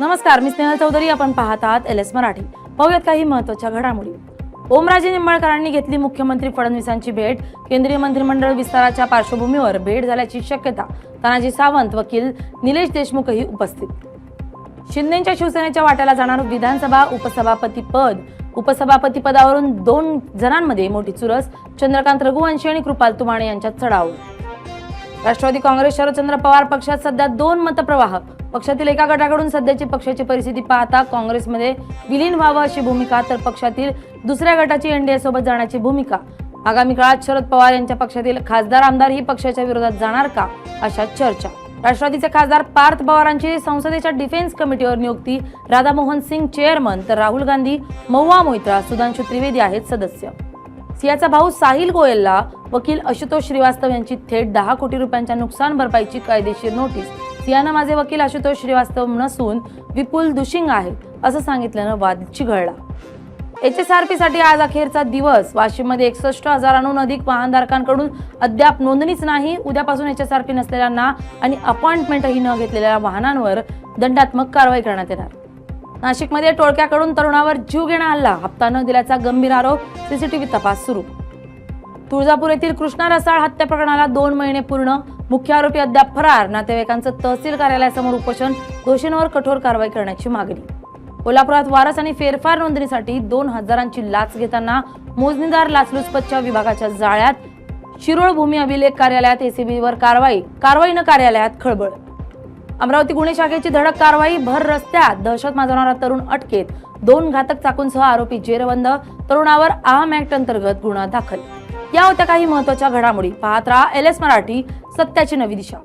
नमस्कार, मी स्नेहल चौधरी. आपण पाहत आहात LS मराठी. पाहूयात काही महत्त्वाच्या घडामोडी. ओमराजे निंबाळकरांनी घेतली मुख्यमंत्री फडणवीसांची भेट. केंद्रीय मंत्रिमंडळ विस्ताराच्या पार्श्वभूमीवर भेट झाल्याची शक्यता. तानाजी सावंत, वकील निलेश देशमुखही उपस्थित. शिंदेच्या शिवसेनेच्या वाट्याला जाणार विधानसभा उपसभापती पदावरून 2 जणांमध्ये मोठी चुरस. चंद्रकांत रघुवंशी आणि कृपाल तुमाणे यांच्यात चढाओढ. राष्ट्रवादी काँग्रेस शरदचंद्र पवार पक्षात सध्या 2 मतप्रवाह. पक्षातील एका गटाकडून सध्याची पक्षाची परिस्थिती पाहता काँग्रेसमध्ये विलीन व्हावं अशी भूमिका, तर पक्षातील दुसऱ्या गटाची NDA सोबत जाण्याची भूमिका. आगामी काळात शरद पवार यांच्या पक्षातील खासदार आमदार ही पक्षाच्या विरोधात जाणार का, अशा चर्चा. राष्ट्रवादीचे खासदार पार्थ पवारांची संसदेच्या डिफेन्स कमिटीवर नियुक्ती. राधामोहन सिंग चेअरमन, तर राहुल गांधी, महुआ मोइत्रा, सुधांशु त्रिवेदी आहेत सदस्य. सियाचा भाऊ साहिल गोयलला वकील आशुतोष श्रीवास्तव यांची थेट 10 कोटी रुपयांच्या नुकसान भरपाईची कायदेशीर नोटीस. सियानं माझे वकील आशुतोष श्रीवास्तव नसून विपुल दुशिंग आहे असं सांगितल्यानं वाद चिघळला. HSRP साठी आज अखेरचा दिवस. वाशिममध्ये 61,000हून अधिक वाहनधारकांकडून अद्याप नोंदणीच नाही. उद्यापासून HSRP नसलेल्यांना आणि अपॉइंटमेंटही न घेतलेल्या वाहनांवर दंडात्मक कारवाई करण्यात येणार. नाशिकमध्ये टोळक्याकडून तरुणावर जीवघेणा हल्ला. हप्ता न दिल्याचा गंभीर आरोप. CCTV तपास सुरू. तुळजापूर येथील कृष्णा रसाळ हत्या प्रकरणाला 2 महिने पूर्ण. मुख्य आरोपी अद्याप फरार. नातेवाईकांचं तहसील कार्यालयासमोर उपोषण. दोषींवर कठोर कारवाई करण्याची मागणी. कोल्हापुरात वारस आणि फेरफार नोंदणीसाठी 2,000ची लाच घेताना मोजणीदार लाचलुचपतच्या विभागाच्या जाळ्यात. शिरोळ भूमी अभिलेख कार्यालयात ACBवर कारवाई न कार्यालयात खळबळ. अमरावती गुन्हे शाखेची धडक कारवाई. भर रस्त्यात दहशत माजवणारा तरुण अटकेत. 2 घातक चाकूंसह आरोपी जेरबंद. तरुणावर आर्म ऍक्ट अंतर्गत गुन्हा दाखल. या होत्या काही महत्त्वाच्या घडामोडी. पाहत राहा LS मराठी, सत्याची नवी दिशा.